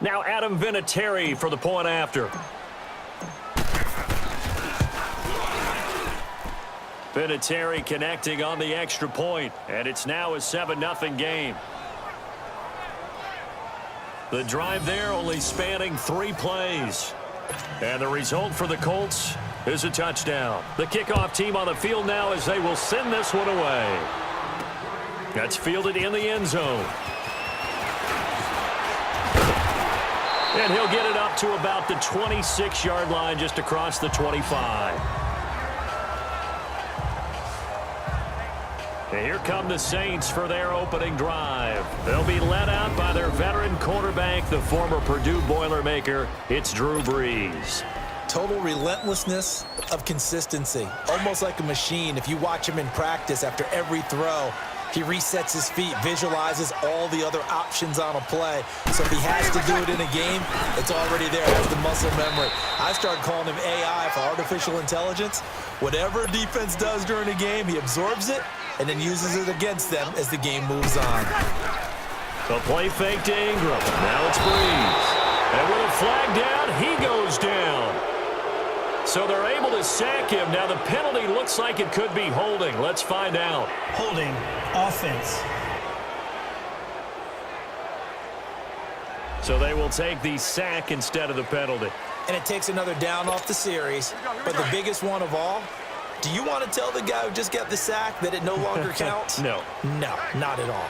Now Adam Vinatieri for the point after. Vinatieri connecting on the extra point, and it's now a 7-0 game. The drive there only spanning 3 plays. And the result for the Colts is a touchdown. The kickoff team on the field now as they will send this one away. That's fielded in the end zone. And he'll get it up to about the 26-yard line just across the 25. And here come the Saints for their opening drive. They'll be led out by their veteran quarterback, the former Purdue Boilermaker. It's Drew Brees. Total relentlessness of consistency. Almost like a machine. If you watch him in practice after every throw, he resets his feet, visualizes all the other options on a play. So if he has to do it in a game, it's already there. Has the muscle memory. I started calling him AI for artificial intelligence. Whatever defense does during a game, he absorbs it and then uses it against them as the game moves on. The play fake to Ingram. Now it's Brees. And with a flag down, he goes down. So they're able to sack him. Now the penalty looks like it could be holding. Let's find out. Holding, offense. So they will take the sack instead of the penalty. And it takes another down off the series. But the biggest one of all, do you want to tell the guy who just got the sack that it no longer counts? No. No, not at all.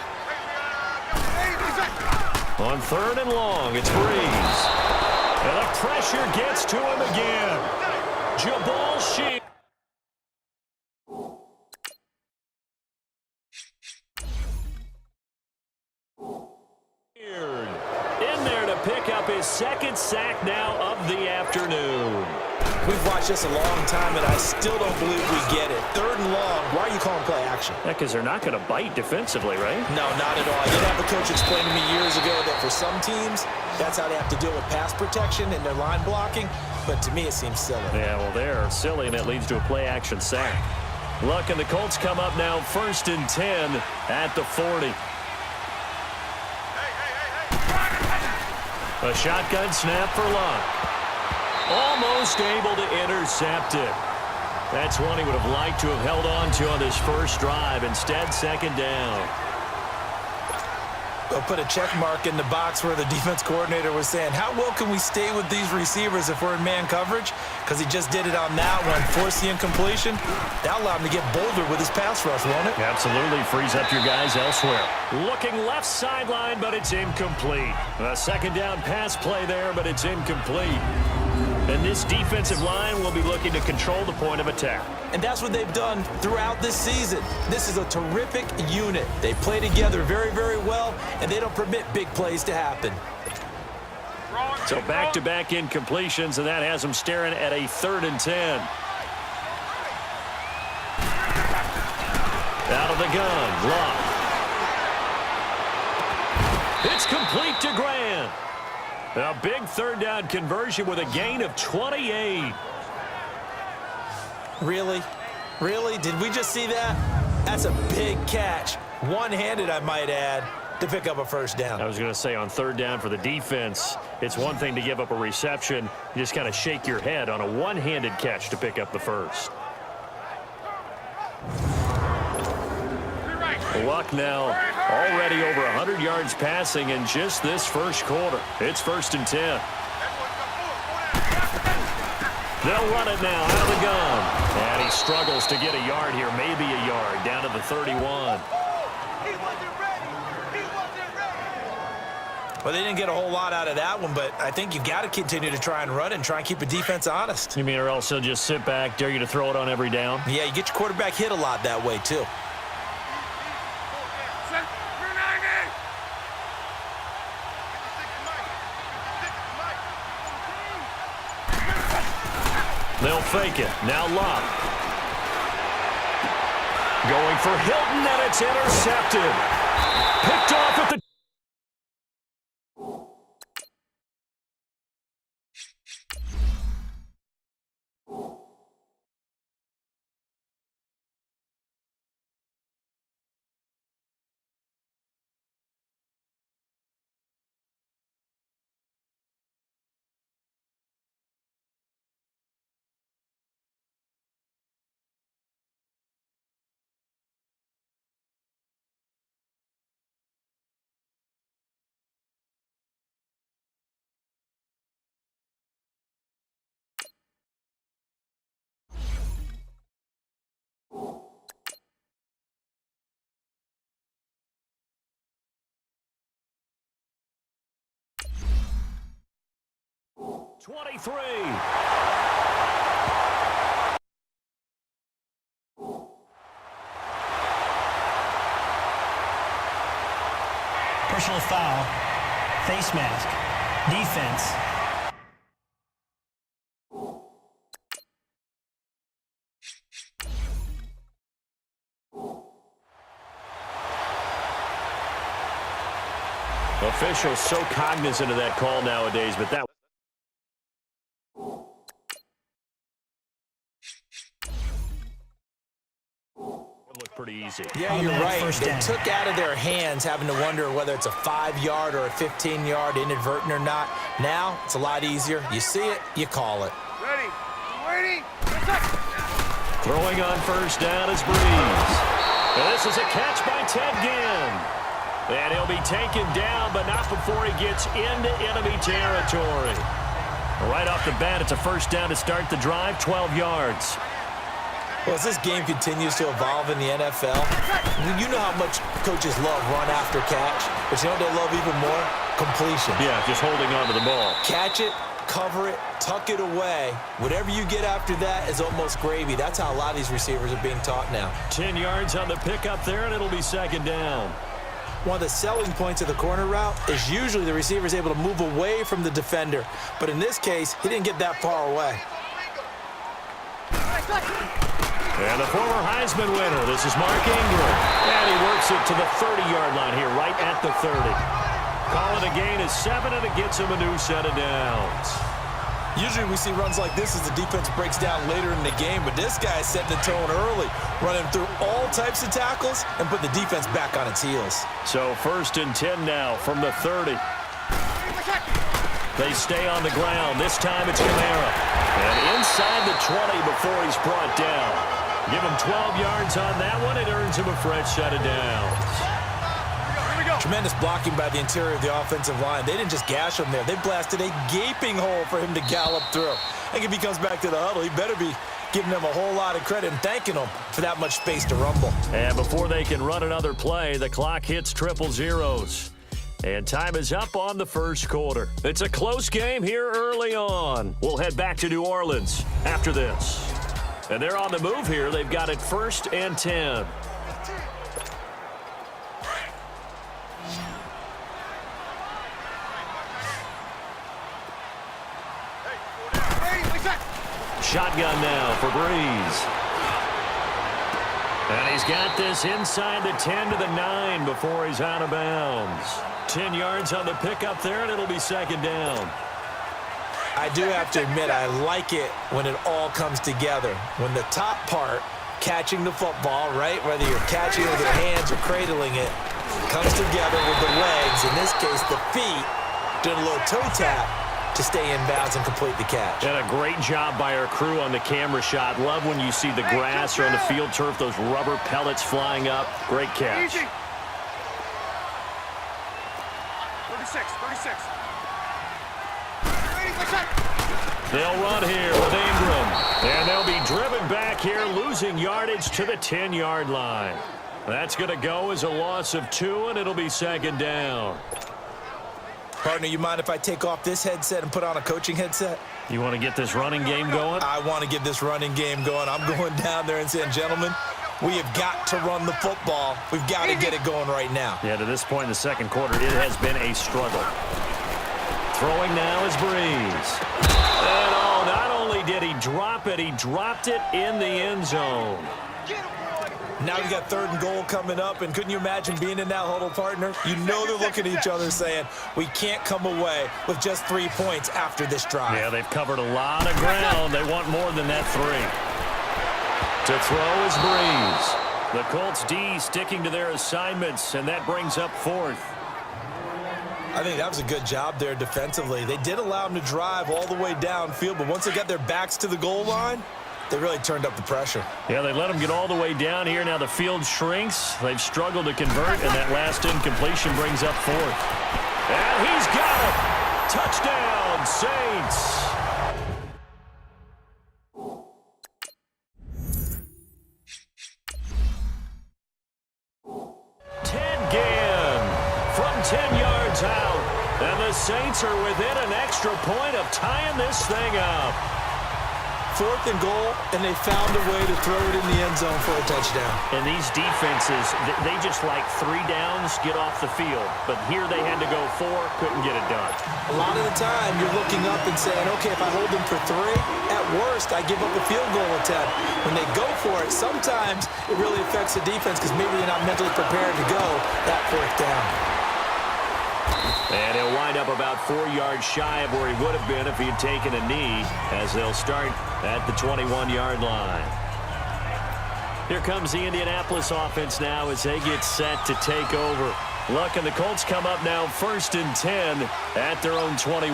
On 3rd and long, it's Brees. And the pressure gets to him again. Jabal Sheed. In there to pick up his 2nd sack now of the afternoon. We've watched this a long time, and I still don't believe we get it. 3rd and long, why are you calling play action? Yeah, because they're not going to bite defensively, right? No, not at all. I did have a coach explain to me years ago that for some teams, that's how they have to deal with pass protection and their line blocking. But to me, it seems silly. Yeah, well, they're silly, and it leads to a play-action sack. Luck, and the Colts come up now 1st and 10 at the 40. A shotgun snap for Luck. Almost able to intercept it. That's one he would have liked to have held on to on this first drive. Instead, 2nd down. They'll put a check mark in the box where the defense coordinator was saying, how well can we stay with these receivers if we're in man coverage? Because he just did it on that one, forced the incompletion. That'll allow him to get bolder with his pass rush, won't it? Absolutely. Frees up your guys elsewhere. Looking left sideline, but it's incomplete. A 2nd down pass play there, but it's incomplete. And this defensive line will be looking to control the point of attack. And that's what they've done throughout this season. This is a terrific unit. They play together very, very well, and they don't permit big plays to happen. So back-to-back incompletions, and that has them staring at a 3rd and 10. Out of the gun, Luck. It's complete to Grant. A big 3rd down conversion with a gain of 28. Really? Really? Did we just see that? That's a big catch. One-handed, I might add, to pick up a 1st down. I was going to say on 3rd down for the defense, it's one thing to give up a reception. You just kind of shake your head on a one-handed catch to pick up the 1st. Luck now already over 100 yards passing in just this first quarter. It's 1st and 10. They'll run it now out of the gun. And he struggles to get a yard here, maybe a yard, down to the 31. Well, they didn't get a whole lot out of that one, but I think you've got to continue to try and run and try and keep a defense honest. You mean or else they'll just sit back, dare you to throw it on every down? Yeah, you get your quarterback hit a lot that way, too. They'll fake it. Now Luck. Going for Hilton, and it's intercepted. Picked off at the 23. Personal foul. Face mask. Defense. Officials so cognizant of that call nowadays, but that looked pretty easy. Yeah, you're right. They took out of their hands having to wonder whether it's a 5-yard or a 15-yard inadvertent or not. Now, it's a lot easier. You see it, you call it. Ready. Throwing on first down is Breeze. And this is a catch by Ted Ginn. And he'll be taken down, but not before he gets into enemy territory. Right off the bat, it's a first down to start the drive, 12 yards. Well, as this game continues to evolve in the NFL, you know how much coaches love run after catch, but you know what they love even more? Completion. Yeah, just holding on to the ball. Catch it, cover it, tuck it away. Whatever you get after that is almost gravy. That's how a lot of these receivers are being taught now. 10 yards on the pickup there, and it'll be second down. One of the selling points of the corner route is usually the receiver is able to move away from the defender. But in this case, he didn't get that far away. And the former Heisman winner, this is Mark Ingram. And he works it to the 30-yard line here, right at the 30. Call it a gain of 7, and it gets him a new set of downs. Usually we see runs like this as the defense breaks down later in the game, but this guy is setting the tone early, running through all types of tackles and put the defense back on its heels. So 1st and 10 now from the 30. They stay on the ground. This time it's Kamara. And inside the 20 before he's brought down. Give him 12 yards on that one. It earns him a fresh set of downs. Tremendous blocking by the interior of the offensive line. They didn't just gash him there. They blasted a gaping hole for him to gallop through. I think if he comes back to the huddle, he better be giving them a whole lot of credit and thanking them for that much space to rumble. And before they can run another play, the clock hits triple zeros. And time is up on the first quarter. It's a close game here early on. We'll head back to New Orleans after this. And they're on the move here. They've got it 1st and 10. Shotgun now for Breeze. And he's got this inside the 10 to the 9 before he's out of bounds. 10 yards on the pickup there, and it'll be second down. I do have to admit, I like it when it all comes together. When the top part, catching the football, right, whether you're catching it with your hands or cradling it, comes together with the legs, in this case the feet, doing a little toe tap to stay in bounds and complete the catch. And a great job by our crew on the camera shot. Love when you see the grass or on the field turf, those rubber pellets flying up. Great catch. 36. They'll run here with Ingram. And they'll be driven back here, losing yardage to the 10-yard line. That's going to go as a loss of 2, and it'll be second down. Partner, you mind if I take off this headset and put on a coaching headset? You want to get this running game going? I want to get this running game going. I'm going down there and saying, gentlemen, we have got to run the football. We've got to get it going right now. Yeah, to this point in the second quarter, it has been a struggle. Throwing now is Breeze. And oh, not only did he drop it, he dropped it in the end zone. Now we got 3rd and goal coming up, and couldn't you imagine being in that huddle, partner? You know they're looking at each other saying, we can't come away with just 3 points after this drive. Yeah, they've covered a lot of ground. They want more than that 3. To throw is Breeze. The Colts D sticking to their assignments, and that brings up 4th. I think that was a good job there defensively. They did allow them to drive all the way downfield, but once they got their backs to the goal line, they really turned up the pressure. Yeah, they let them get all the way down here. Now the field shrinks. They've struggled to convert, and that last incompletion brings up 4th. And he's got it. Touchdown, Saints. Ted Ginn from 10 yards out. And the Saints are within an extra point of tying this thing up. 4th and goal, and they found a way to throw it in the end zone for a touchdown. And these defenses, they just like 3 downs, get off the field. But here they had to go 4, couldn't get it done. A lot of the time, you're looking up and saying, okay, if I hold them for 3, at worst, I give up a field goal attempt. When they go for it, sometimes it really affects the defense because maybe they're not mentally prepared to go that 4th down. And he'll wind up about 4 yards shy of where he would have been if he had taken a knee, as they'll start at the 21-yard line. Here comes the Indianapolis offense now as they get set to take over. Luck and the Colts come up now 1st and 10 at their own 21.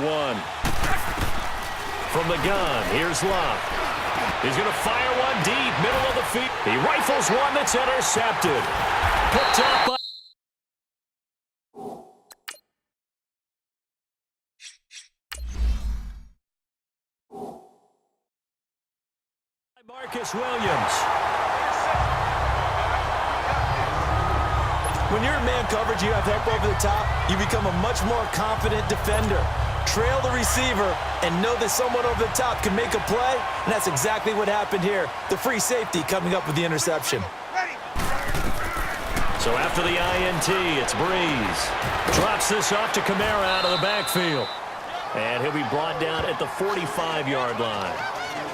From the gun, here's Luck. He's going to fire one deep, middle of the field. He rifles one that's intercepted. Picked up by Marcus Williams. When you're in man coverage, you have help over the top, you become a much more confident defender. Trail the receiver and know that someone over the top can make a play, and that's exactly what happened here. The free safety coming up with the interception. So after the INT, it's Breeze. Drops this off to Kamara out of the backfield. And he'll be brought down at the 45-yard line.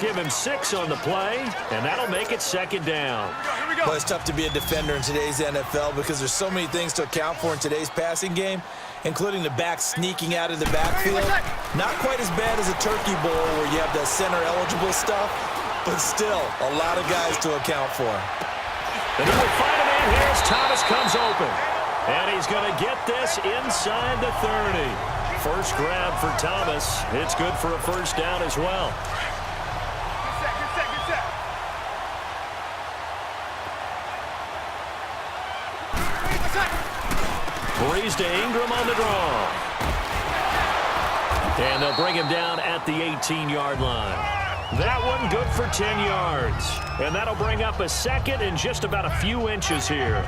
Give him 6 on the play, and that'll make it 2nd down. Well, it's tough to be a defender in today's NFL because there's so many things to account for in today's passing game, including the back sneaking out of the backfield. Not quite as bad as a turkey bowl where you have that center-eligible stuff, but still a lot of guys to account for. And he will find a man here as Thomas comes open. And he's going to get this inside the 30. First grab for Thomas. It's good for a 1st down as well. Breeze to Ingram on the draw. And they'll bring him down at the 18-yard line. That one good for 10 yards. And that'll bring up a 2nd and just about a few inches here.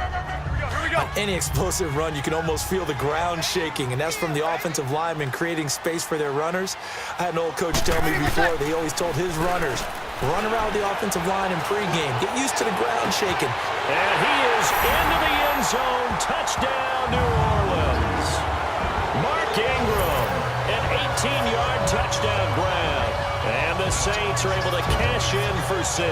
On any explosive run, you can almost feel the ground shaking, and that's from the offensive linemen creating space for their runners. I had an old coach tell me before that he always told his runners, run around the offensive line in pregame. Get used to the ground shaking. And he is into the end zone. Touchdown, New Orleans. Mark Ingram, an 18-yard touchdown grab. And the Saints are able to cash in for 6.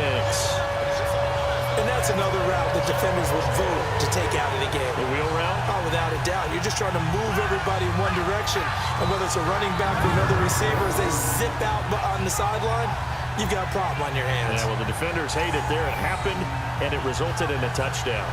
And that's another route that defenders would vote to take out of the game. The wheel route? Oh, without a doubt. You're just trying to move everybody in one direction. And whether it's a running back or another receiver, as they zip out on the sideline, you've got a problem on your hands. Yeah, well, the defenders hate it there. It happened, and it resulted in a touchdown.